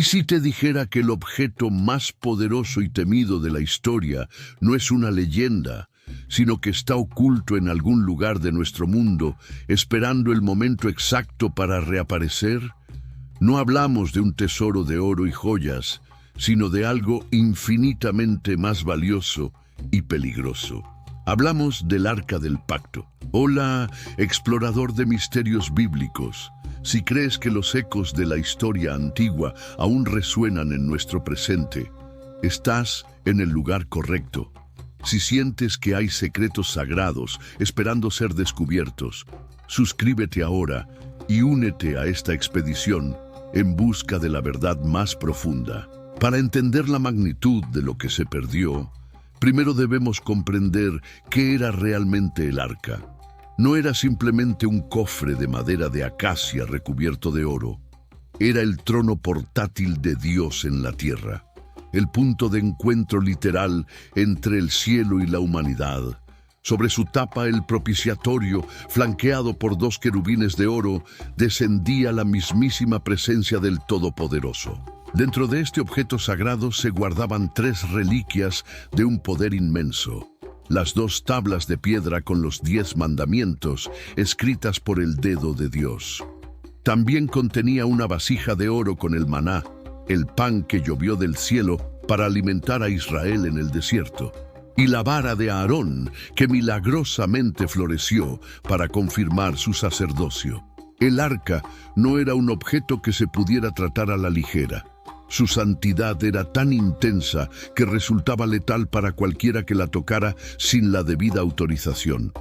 ¿Y si te dijera que el objeto más poderoso y temido de la historia no es una leyenda, sino que está oculto en algún lugar de nuestro mundo, esperando el momento exacto para reaparecer? No hablamos de un tesoro de oro y joyas, sino de algo infinitamente más valioso y peligroso. Hablamos del Arca del Pacto. Hola, explorador de misterios bíblicos. Si crees que los ecos de la historia antigua aún resuenan en nuestro presente, estás en el lugar correcto. Si sientes que hay secretos sagrados esperando ser descubiertos, suscríbete ahora y únete a esta expedición en busca de la verdad más profunda. Para entender la magnitud de lo que se perdió, primero debemos comprender qué era realmente el arca. No era simplemente un cofre de madera de acacia recubierto de oro. Era el trono portátil de Dios en la tierra, el punto de encuentro literal entre el cielo y la humanidad. Sobre su tapa, el propiciatorio, flanqueado por 2 querubines de oro, descendía la mismísima presencia del Todopoderoso. Dentro de este objeto sagrado se guardaban 3 reliquias de un poder inmenso. Las 2 tablas de piedra con los 10 mandamientos, escritas por el dedo de Dios. También contenía una vasija de oro con el maná, el pan que llovió del cielo para alimentar a Israel en el desierto, y la vara de Aarón, que milagrosamente floreció para confirmar su sacerdocio. El arca no era un objeto que se pudiera tratar a la ligera. Su santidad era tan intensa que resultaba letal para cualquiera que la tocara sin la debida autorización.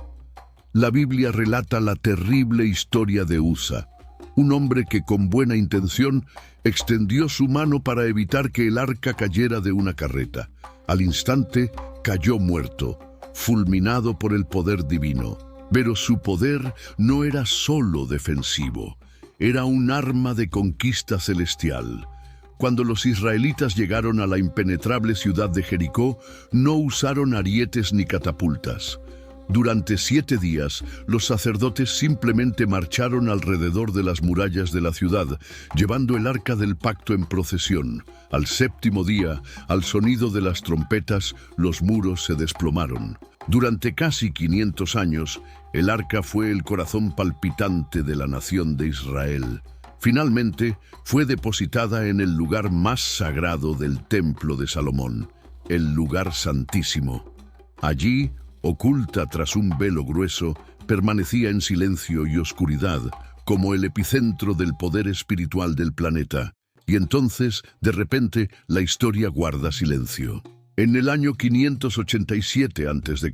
La Biblia relata la terrible historia de Usa, un hombre que con buena intención extendió su mano para evitar que el arca cayera de una carreta. Al instante cayó muerto, fulminado por el poder divino. Pero su poder no era solo defensivo, era un arma de conquista celestial. Cuando los israelitas llegaron a la impenetrable ciudad de Jericó, no usaron arietes ni catapultas. Durante 7 días, los sacerdotes simplemente marcharon alrededor de las murallas de la ciudad, llevando el arca del pacto en procesión. Al 7º día, al sonido de las trompetas, los muros se desplomaron. Durante casi 500 años, el arca fue el corazón palpitante de la nación de Israel. Finalmente, fue depositada en el lugar más sagrado del Templo de Salomón, el lugar santísimo. Allí, oculta tras un velo grueso, permanecía en silencio y oscuridad, como el epicentro del poder espiritual del planeta. Y entonces, de repente, la historia guarda silencio. En el año 587 a.C.,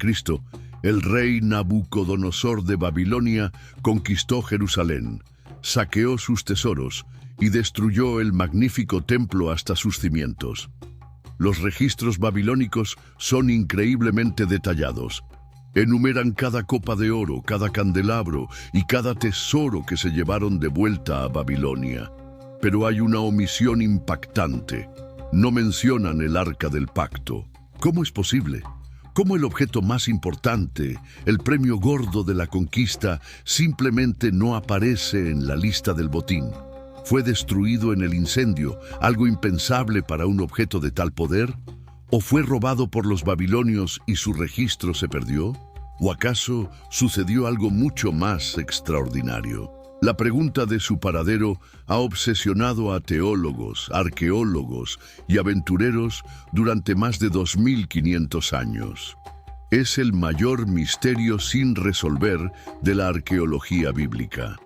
el rey Nabucodonosor de Babilonia conquistó Jerusalén, saqueó sus tesoros y destruyó el magnífico templo hasta sus cimientos. Los registros babilónicos son increíblemente detallados. Enumeran cada copa de oro, cada candelabro y cada tesoro que se llevaron de vuelta a Babilonia. Pero hay una omisión impactante. No mencionan el Arca del Pacto. ¿Cómo es posible? ¿Cómo el objeto más importante, el premio gordo de la conquista, simplemente no aparece en la lista del botín? ¿Fue destruido en el incendio, algo impensable para un objeto de tal poder? ¿O fue robado por los babilonios y su registro se perdió? ¿O acaso sucedió algo mucho más extraordinario? La pregunta de su paradero ha obsesionado a teólogos, arqueólogos y aventureros durante más de 2500 años. Es el mayor misterio sin resolver de la arqueología bíblica.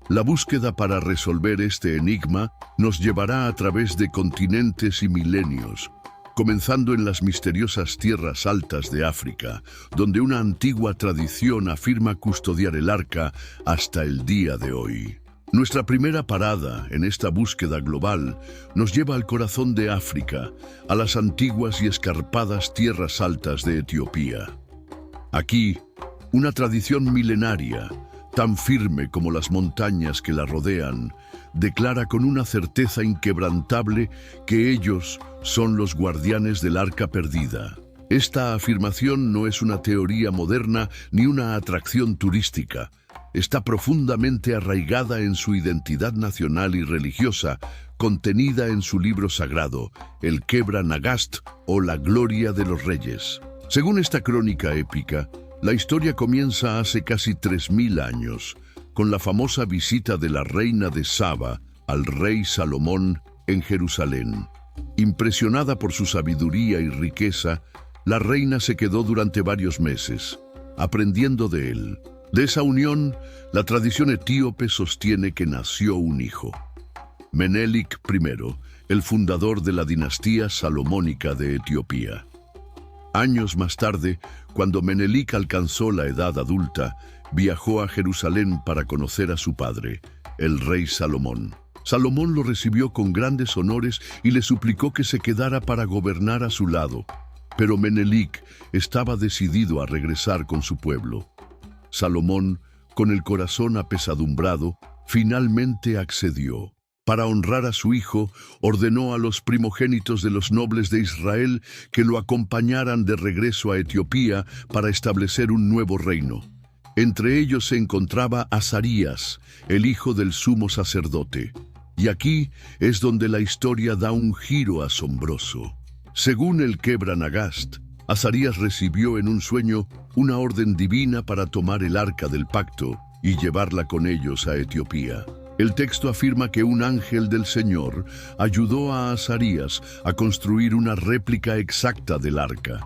La búsqueda para resolver este enigma nos llevará a través de continentes y milenios, comenzando en las misteriosas tierras altas de África, donde una antigua tradición afirma custodiar el arca hasta el día de hoy. Nuestra primera parada en esta búsqueda global nos lleva al corazón de África, a las antiguas y escarpadas tierras altas de Etiopía. Aquí, una tradición milenaria, tan firme como las montañas que la rodean, declara con una certeza inquebrantable que ellos son los guardianes del arca perdida. Esta afirmación no es una teoría moderna ni una atracción turística. está profundamente arraigada en su identidad nacional y religiosa, contenida en su libro sagrado, el Kebra Nagast o la Gloria de los Reyes. Según esta crónica épica, la historia comienza hace casi 3000 años, con la famosa visita de la reina de Saba al rey Salomón en Jerusalén. Impresionada por su sabiduría y riqueza, la reina se quedó durante varios meses, aprendiendo de él. De esa unión, la tradición etíope sostiene que nació un hijo, Menelik I, el fundador de la dinastía salomónica de Etiopía. Años más tarde, cuando Menelik alcanzó la edad adulta, viajó a Jerusalén para conocer a su padre, el rey Salomón. Salomón lo recibió con grandes honores y le suplicó que se quedara para gobernar a su lado. Pero Menelik estaba decidido a regresar con su pueblo. Salomón, con el corazón apesadumbrado, finalmente accedió. Para honrar a su hijo, ordenó a los primogénitos de los nobles de Israel que lo acompañaran de regreso a Etiopía para establecer un nuevo reino. Entre ellos se encontraba Azarías, el hijo del sumo sacerdote. Y aquí es donde la historia da un giro asombroso. Según el Kebra Nagast, Azarías recibió en un sueño una orden divina para tomar el arca del pacto y llevarla con ellos a Etiopía. El texto afirma que un ángel del Señor ayudó a Azarías a construir una réplica exacta del arca.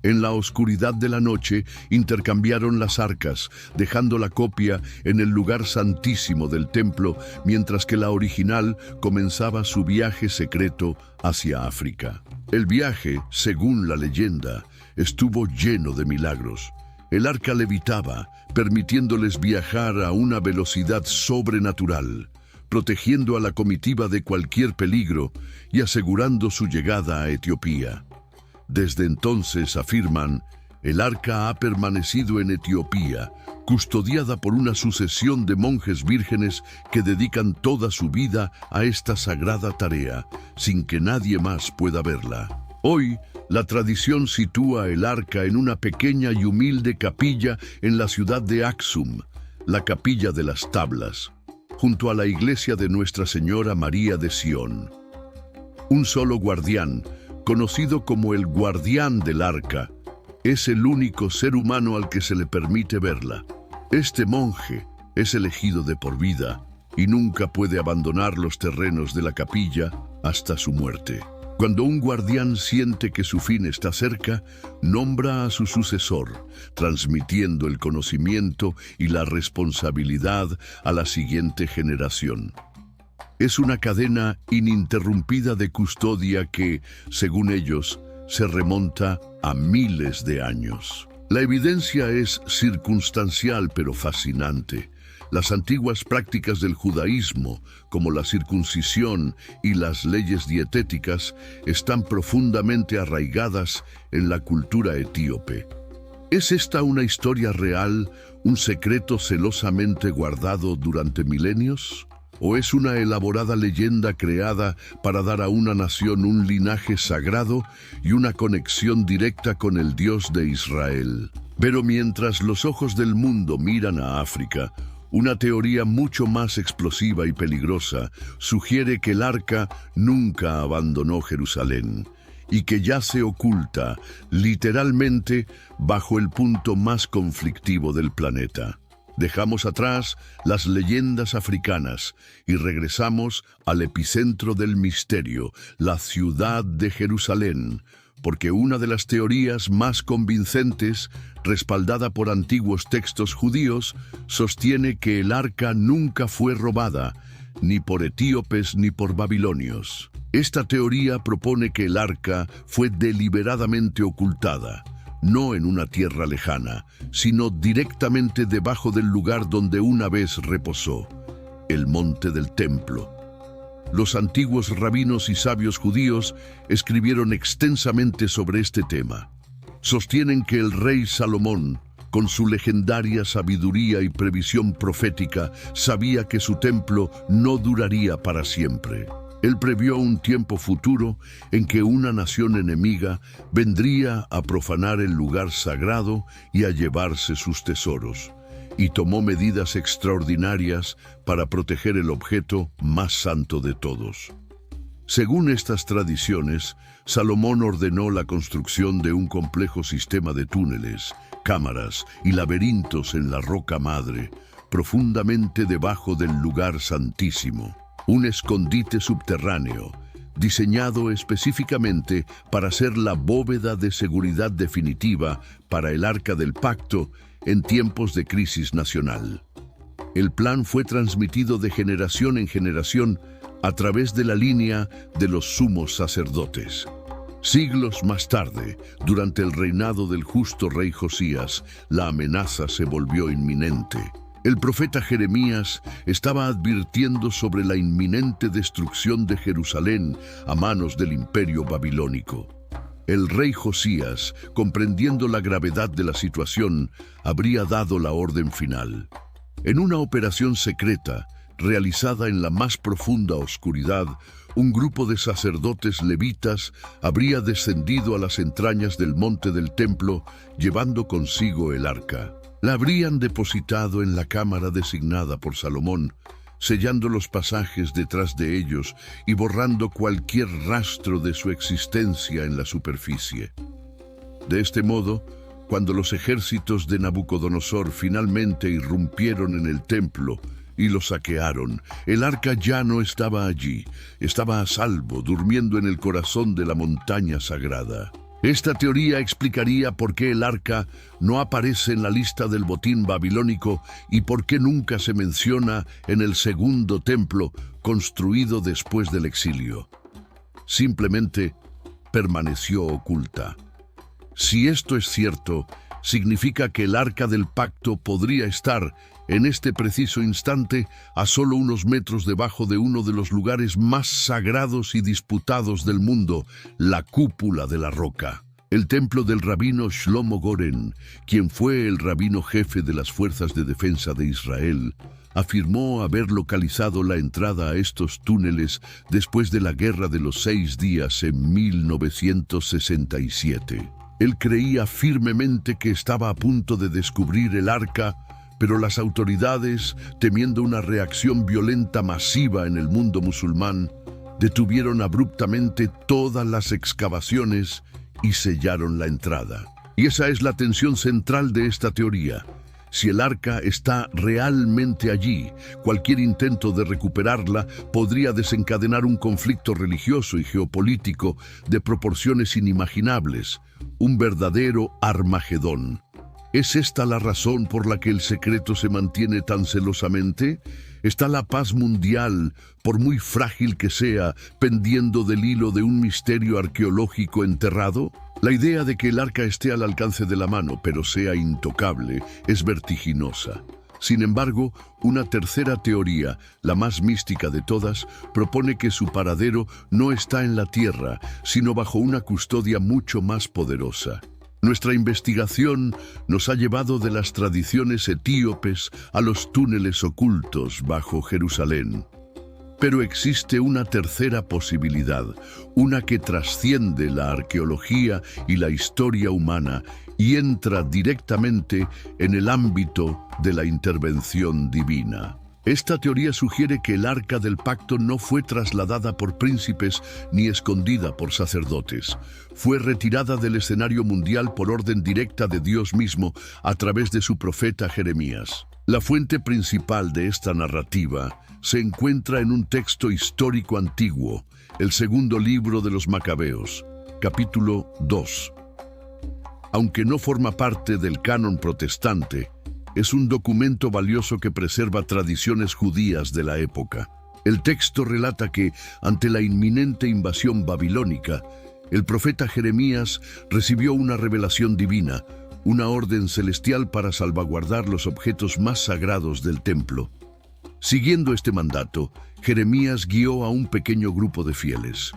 En la oscuridad de la noche intercambiaron las arcas, dejando la copia en el lugar santísimo del templo, mientras que la original comenzaba su viaje secreto hacia África. El viaje, según la leyenda, estuvo lleno de milagros. El arca levitaba, permitiéndoles viajar a una velocidad sobrenatural, protegiendo a la comitiva de cualquier peligro y asegurando su llegada a Etiopía. Desde entonces, afirman, el arca ha permanecido en Etiopía, custodiada por una sucesión de monjes vírgenes que dedican toda su vida a esta sagrada tarea, sin que nadie más pueda verla. Hoy, la tradición sitúa el arca en una pequeña y humilde capilla en la ciudad de Aksum, la Capilla de las Tablas, junto a la iglesia de Nuestra Señora María de Sion. Un solo guardián, conocido como el guardián del arca, es el único ser humano al que se le permite verla. Este monje es elegido de por vida y nunca puede abandonar los terrenos de la capilla hasta su muerte. Cuando un guardián siente que su fin está cerca, nombra a su sucesor, transmitiendo el conocimiento y la responsabilidad a la siguiente generación. Es una cadena ininterrumpida de custodia que, según ellos, se remonta a miles de años. La evidencia es circunstancial pero fascinante. Las antiguas prácticas del judaísmo, como la circuncisión y las leyes dietéticas, están profundamente arraigadas en la cultura etíope. ¿Es esta una historia real, un secreto celosamente guardado durante milenios? ¿O es una elaborada leyenda creada para dar a una nación un linaje sagrado y una conexión directa con el Dios de Israel? Pero mientras los ojos del mundo miran a África, una teoría mucho más explosiva y peligrosa sugiere que el arca nunca abandonó Jerusalén y que yace oculta, literalmente, bajo el punto más conflictivo del planeta. Dejamos atrás las leyendas africanas y regresamos al epicentro del misterio, la ciudad de Jerusalén, porque una de las teorías más convincentes, respaldada por antiguos textos judíos, sostiene que el arca nunca fue robada, ni por etíopes ni por babilonios. Esta teoría propone que el arca fue deliberadamente ocultada, no en una tierra lejana, sino directamente debajo del lugar donde una vez reposó, el monte del templo. Los antiguos rabinos y sabios judíos escribieron extensamente sobre este tema. Sostienen que el rey Salomón, con su legendaria sabiduría y previsión profética, sabía que su templo no duraría para siempre. Él previó un tiempo futuro en que una nación enemiga vendría a profanar el lugar sagrado y a llevarse sus tesoros. y tomó medidas extraordinarias para proteger el objeto más santo de todos. Según estas tradiciones, Salomón ordenó la construcción de un complejo sistema de túneles, cámaras y laberintos en la roca madre, profundamente debajo del lugar santísimo, un escondite subterráneo, diseñado específicamente para ser la bóveda de seguridad definitiva para el Arca del Pacto en tiempos de crisis nacional. El plan fue transmitido de generación en generación a través de la línea de los sumos sacerdotes. Siglos más tarde, durante el reinado del justo rey Josías, la amenaza se volvió inminente. El profeta Jeremías estaba advirtiendo sobre la inminente destrucción de Jerusalén a manos del imperio babilónico. El rey Josías, comprendiendo la gravedad de la situación, habría dado la orden final. En una operación secreta, realizada en la más profunda oscuridad, un grupo de sacerdotes levitas habría descendido a las entrañas del monte del templo, llevando consigo el arca. La habrían depositado en la cámara designada por Salomón, sellando los pasajes detrás de ellos y borrando cualquier rastro de su existencia en la superficie. De este modo, cuando los ejércitos de Nabucodonosor finalmente irrumpieron en el templo y lo saquearon, el arca ya no estaba allí, estaba a salvo, durmiendo en el corazón de la montaña sagrada. Esta teoría explicaría por qué el arca no aparece en la lista del botín babilónico y por qué nunca se menciona en el segundo templo construido después del exilio. Simplemente permaneció oculta. Si esto es cierto, significa que el arca del pacto podría estar, en este preciso instante, a solo unos metros debajo de uno de los lugares más sagrados y disputados del mundo, la cúpula de la roca. El templo del rabino Shlomo Goren, quien fue el rabino jefe de las fuerzas de defensa de Israel, afirmó haber localizado la entrada a estos túneles después de la Guerra de los 6 días en 1967. Él creía firmemente que estaba a punto de descubrir el arca, pero las autoridades, temiendo una reacción violenta masiva en el mundo musulmán, detuvieron abruptamente todas las excavaciones y sellaron la entrada. Y esa es la tensión central de esta teoría. Si el arca está realmente allí, cualquier intento de recuperarla podría desencadenar un conflicto religioso y geopolítico de proporciones inimaginables, un verdadero Armagedón. ¿Es esta la razón por la que el secreto se mantiene tan celosamente? ¿Está la paz mundial, por muy frágil que sea, pendiendo del hilo de un misterio arqueológico enterrado? La idea de que el arca esté al alcance de la mano, pero sea intocable, es vertiginosa. Sin embargo, una tercera teoría, la más mística de todas, propone que su paradero no está en la tierra, sino bajo una custodia mucho más poderosa. Nuestra investigación nos ha llevado de las tradiciones etíopes a los túneles ocultos bajo Jerusalén. Pero existe una tercera posibilidad, una que trasciende la arqueología y la historia humana y entra directamente en el ámbito de la intervención divina. Esta teoría sugiere que el arca del pacto no fue trasladada por príncipes ni escondida por sacerdotes. Fue retirada del escenario mundial por orden directa de Dios mismo a través de su profeta Jeremías. La fuente principal de esta narrativa se encuentra en un texto histórico antiguo, el segundo libro de los Macabeos, capítulo 2. Aunque no forma parte del canon protestante, es un documento valioso que preserva tradiciones judías de la época. El texto relata que, ante la inminente invasión babilónica, el profeta Jeremías recibió una revelación divina, una orden celestial para salvaguardar los objetos más sagrados del templo. Siguiendo este mandato, Jeremías guió a un pequeño grupo de fieles.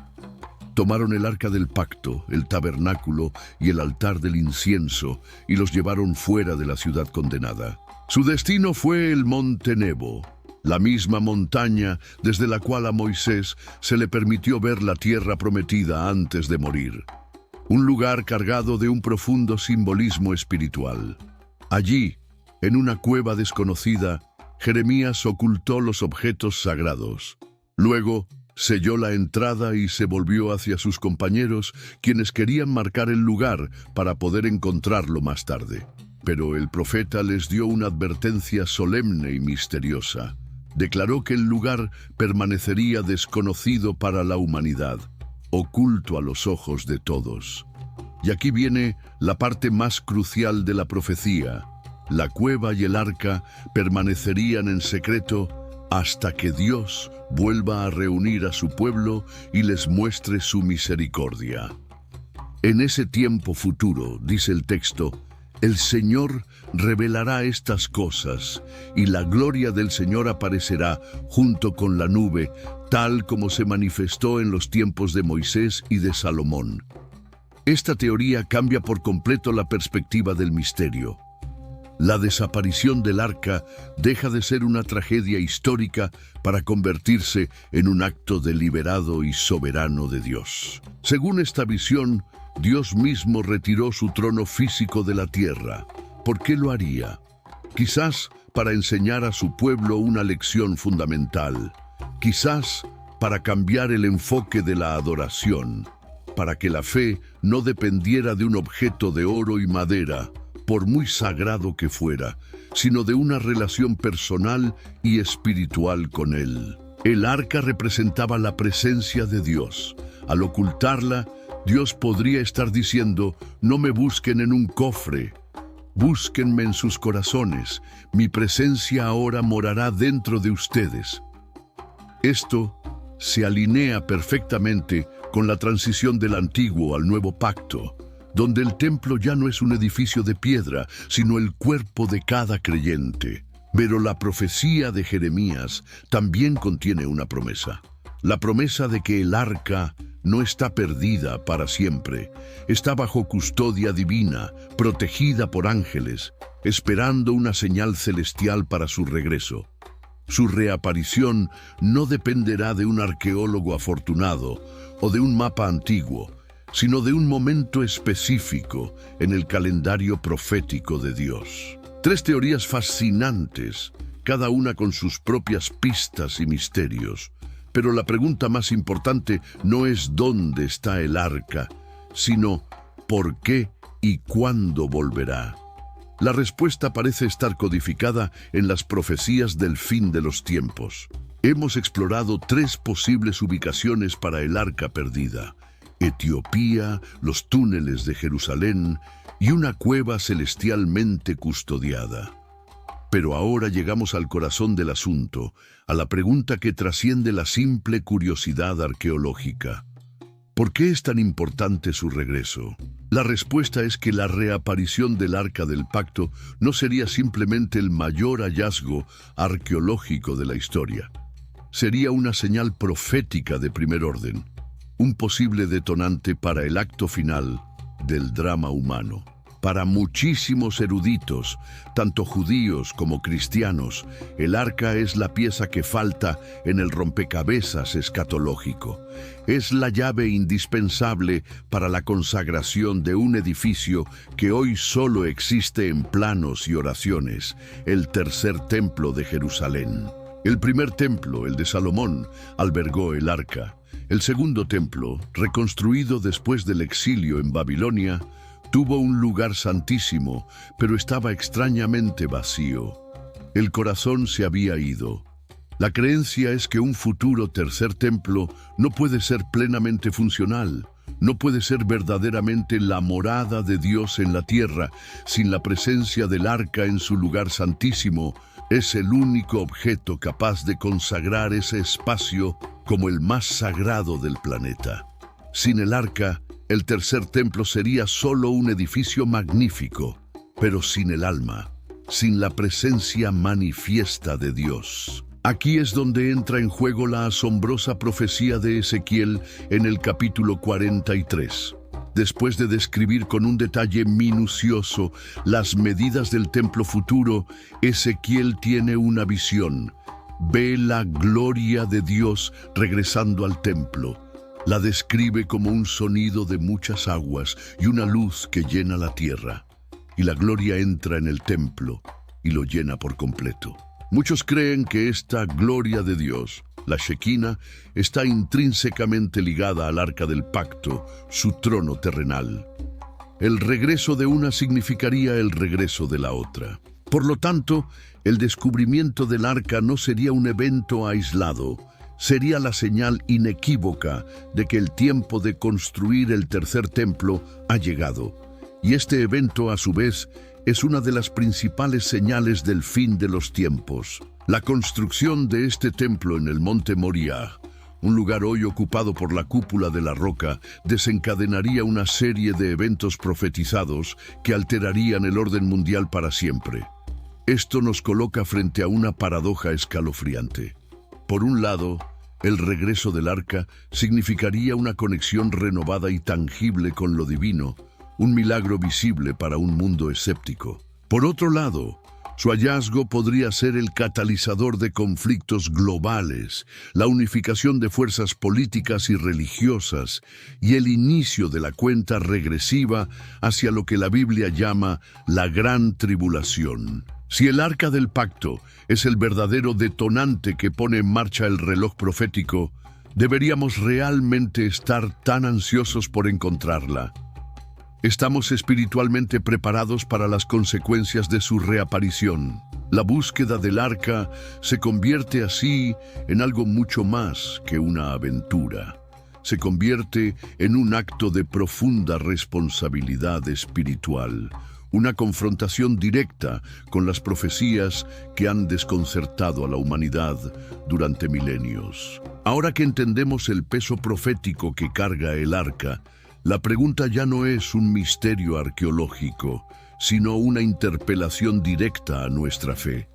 Tomaron el arca del pacto, el tabernáculo y el altar del incienso y los llevaron fuera de la ciudad condenada. Su destino fue el monte Nebo, la misma montaña desde la cual a Moisés se le permitió ver la tierra prometida antes de morir. Un lugar cargado de un profundo simbolismo espiritual. Allí, En una cueva desconocida, Jeremías ocultó los objetos sagrados. Luego, selló la entrada y se volvió hacia sus compañeros, quienes querían marcar el lugar para poder encontrarlo más tarde. Pero el profeta les dio una advertencia solemne y misteriosa. Declaró que el lugar permanecería desconocido para la humanidad, oculto a los ojos de todos. Y aquí viene la parte más crucial de la profecía. La cueva y el arca permanecerían en secreto hasta que Dios vuelva a reunir a su pueblo y les muestre su misericordia. En ese tiempo futuro, dice el texto, el Señor revelará estas cosas, y la gloria del Señor aparecerá junto con la nube, tal como se manifestó en los tiempos de Moisés y de Salomón. Esta teoría cambia por completo la perspectiva del misterio. La desaparición del arca deja de ser una tragedia histórica para convertirse en un acto deliberado y soberano de Dios. Según esta visión, Dios mismo retiró su trono físico de la tierra. ¿Por qué lo haría? Quizás para enseñar a su pueblo una lección fundamental. Quizás para cambiar el enfoque de la adoración, para que la fe no dependiera de un objeto de oro y madera, por muy sagrado que fuera, sino de una relación personal y espiritual con Él. El arca representaba la presencia de Dios. Al ocultarla, Dios podría estar diciendo, no me busquen en un cofre, búsquenme en sus corazones, mi presencia ahora morará dentro de ustedes. Esto se alinea perfectamente con la transición del antiguo al nuevo pacto, donde el templo ya no es un edificio de piedra, sino el cuerpo de cada creyente. Pero la profecía de Jeremías también contiene una promesa. La promesa de que el arca no está perdida para siempre. Está bajo custodia divina, protegida por ángeles, esperando una señal celestial para su regreso. Su reaparición no dependerá de un arqueólogo afortunado o de un mapa antiguo, sino de un momento específico en el calendario profético de Dios. 3 teorías fascinantes, cada una con sus propias pistas y misterios. Pero la pregunta más importante no es dónde está el arca, sino por qué y cuándo volverá. La respuesta parece estar codificada en las profecías del fin de los tiempos. Hemos explorado 3 posibles ubicaciones para el arca perdida: Etiopía, los túneles de Jerusalén y una cueva celestialmente custodiada. Pero ahora llegamos al corazón del asunto, a la pregunta que trasciende la simple curiosidad arqueológica. ¿Por qué es tan importante su regreso? La respuesta es que la reaparición del Arca del Pacto no sería simplemente el mayor hallazgo arqueológico de la historia. Sería una señal profética de primer orden, un posible detonante para el acto final del drama humano. Para muchísimos eruditos, tanto judíos como cristianos, el arca es la pieza que falta en el rompecabezas escatológico. Es la llave indispensable para la consagración de un edificio que hoy solo existe en planos y oraciones, el tercer templo de Jerusalén. El primer templo, el de Salomón, albergó el arca. El segundo templo, reconstruido después del exilio en Babilonia, tuvo un lugar santísimo, pero estaba extrañamente vacío. El corazón se había ido. La creencia es que un futuro tercer templo no puede ser plenamente funcional, no puede ser verdaderamente la morada de Dios en la tierra sin la presencia del arca en su lugar santísimo. Es el único objeto capaz de consagrar ese espacio como el más sagrado del planeta. Sin el arca, el tercer templo sería solo un edificio magnífico, pero sin el alma, sin la presencia manifiesta de Dios. Aquí es donde entra en juego la asombrosa profecía de Ezequiel en el capítulo 43. Después de describir con un detalle minucioso las medidas del templo futuro, Ezequiel tiene una visión. Ve la gloria de Dios regresando al templo. La describe como un sonido de muchas aguas y una luz que llena la tierra. Y la gloria entra en el templo. y lo llena por completo. Muchos creen que esta gloria de Dios, la Shekinah, está intrínsecamente ligada al Arca del Pacto, su trono terrenal. El regreso de una significaría el regreso de la otra. Por lo tanto, el descubrimiento del Arca no sería un evento aislado, sería la señal inequívoca de que el tiempo de construir el tercer templo ha llegado. Y este evento, a su vez, es una de las principales señales del fin de los tiempos. La construcción de este templo en el monte Moriah, un lugar hoy ocupado por la cúpula de la roca, desencadenaría una serie de eventos profetizados que alterarían el orden mundial para siempre. Esto nos coloca frente a una paradoja escalofriante. Por un lado, el regreso del arca significaría una conexión renovada y tangible con lo divino, un milagro visible para un mundo escéptico. Por otro lado, su hallazgo podría ser el catalizador de conflictos globales, la unificación de fuerzas políticas y religiosas y el inicio de la cuenta regresiva hacia lo que la Biblia llama la Gran Tribulación. Si el Arca del Pacto es el verdadero detonante que pone en marcha el reloj profético, deberíamos realmente estar tan ansiosos por encontrarla. Estamos espiritualmente preparados para las consecuencias de su reaparición. La búsqueda del arca se convierte así en algo mucho más que una aventura. Se convierte en un acto de profunda responsabilidad espiritual, una confrontación directa con las profecías que han desconcertado a la humanidad durante milenios. Ahora que entendemos el peso profético que carga el arca, la pregunta ya no es un misterio arqueológico, sino una interpelación directa a nuestra fe.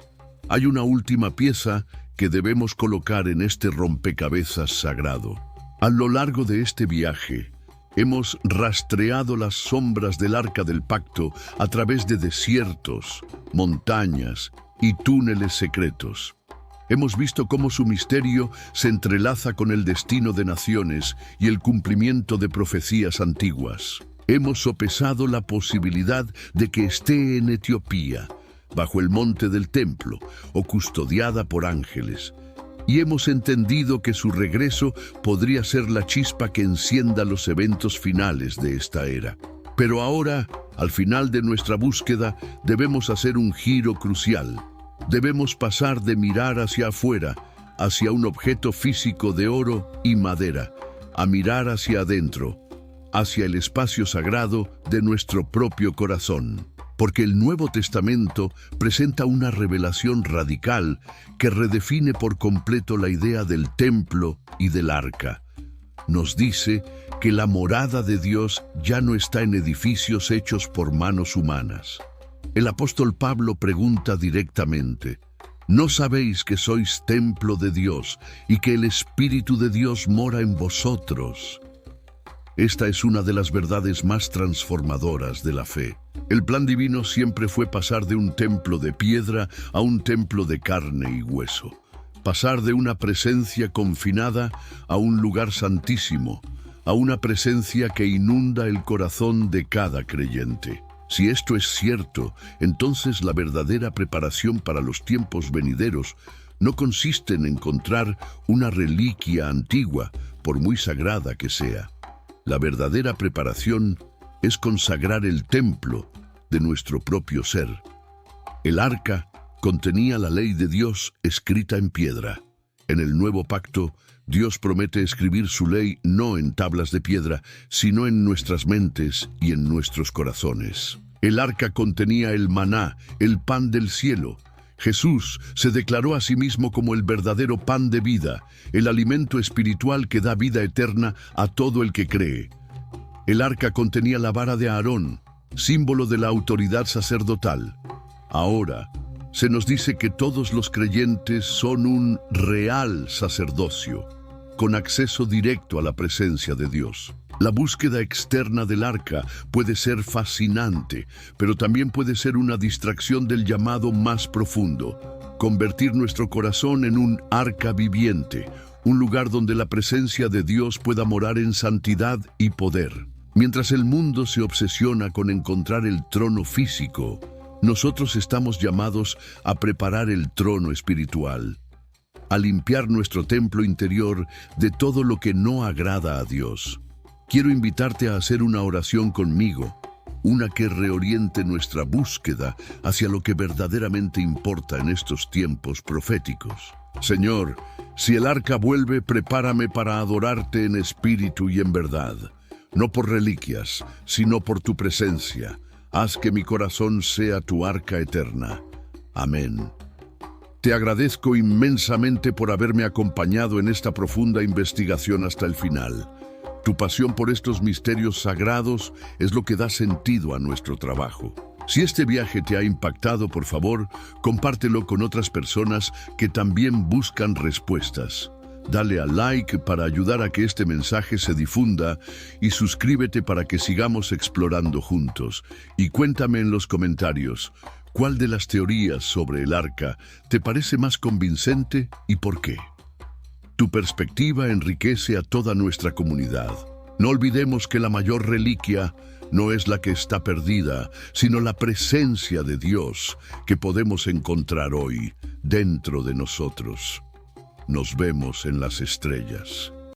Hay una última pieza que debemos colocar en este rompecabezas sagrado. A lo largo de este viaje, hemos rastreado las sombras del Arca del Pacto a través de desiertos, montañas y túneles secretos. Hemos visto cómo su misterio se entrelaza con el destino de naciones y el cumplimiento de profecías antiguas. Hemos sopesado la posibilidad de que esté en Etiopía, bajo el monte del templo, o custodiada por ángeles. Y hemos entendido que su regreso podría ser la chispa que encienda los eventos finales de esta era. Pero ahora, al final de nuestra búsqueda, debemos hacer un giro crucial. Debemos pasar de mirar hacia afuera, hacia un objeto físico de oro y madera, a mirar hacia adentro, hacia el espacio sagrado de nuestro propio corazón. Porque el Nuevo Testamento presenta una revelación radical que redefine por completo la idea del templo y del arca. Nos dice que la morada de Dios ya no está en edificios hechos por manos humanas. El apóstol Pablo pregunta directamente: ¿no sabéis que sois templo de Dios y que el Espíritu de Dios mora en vosotros? Esta es una de las verdades más transformadoras de la fe. El plan divino siempre fue pasar de un templo de piedra a un templo de carne y hueso. Pasar de una presencia confinada a un lugar santísimo, a una presencia que inunda el corazón de cada creyente. Si esto es cierto, entonces la verdadera preparación para los tiempos venideros no consiste en encontrar una reliquia antigua, por muy sagrada que sea. La verdadera preparación es consagrar el templo de nuestro propio ser. El arca contenía la ley de Dios escrita en piedra. En el nuevo pacto, Dios promete escribir su ley no en tablas de piedra, sino en nuestras mentes y en nuestros corazones. El arca contenía el maná, el pan del cielo. Jesús se declaró a sí mismo como el verdadero pan de vida, el alimento espiritual que da vida eterna a todo el que cree. El arca contenía la vara de Aarón, símbolo de la autoridad sacerdotal. Ahora, se nos dice que todos los creyentes son un real sacerdocio, con acceso directo a la presencia de Dios. La búsqueda externa del arca puede ser fascinante, pero también puede ser una distracción del llamado más profundo: convertir nuestro corazón en un arca viviente, un lugar donde la presencia de Dios pueda morar en santidad y poder. Mientras el mundo se obsesiona con encontrar el trono físico, Nosotros estamos llamados a preparar el trono espiritual, a limpiar nuestro templo interior de todo lo que no agrada a Dios. Quiero invitarte a hacer una oración conmigo, una que reoriente nuestra búsqueda hacia lo que verdaderamente importa en estos tiempos proféticos. Señor, si el arca vuelve, prepárame para adorarte en espíritu y en verdad, no por reliquias, sino por tu presencia. Haz que mi corazón sea tu arca eterna. Amén. Te agradezco inmensamente por haberme acompañado en esta profunda investigación hasta el final. Tu pasión por estos misterios sagrados es lo que da sentido a nuestro trabajo. Si este viaje te ha impactado, por favor, compártelo con otras personas que también buscan respuestas. Dale a like para ayudar a que este mensaje se difunda y suscríbete para que sigamos explorando juntos. Y cuéntame en los comentarios, ¿cuál de las teorías sobre el arca te parece más convincente y por qué? Tu perspectiva enriquece a toda nuestra comunidad. No olvidemos que la mayor reliquia no es la que está perdida, sino la presencia de Dios que podemos encontrar hoy dentro de nosotros. Nos vemos en las estrellas.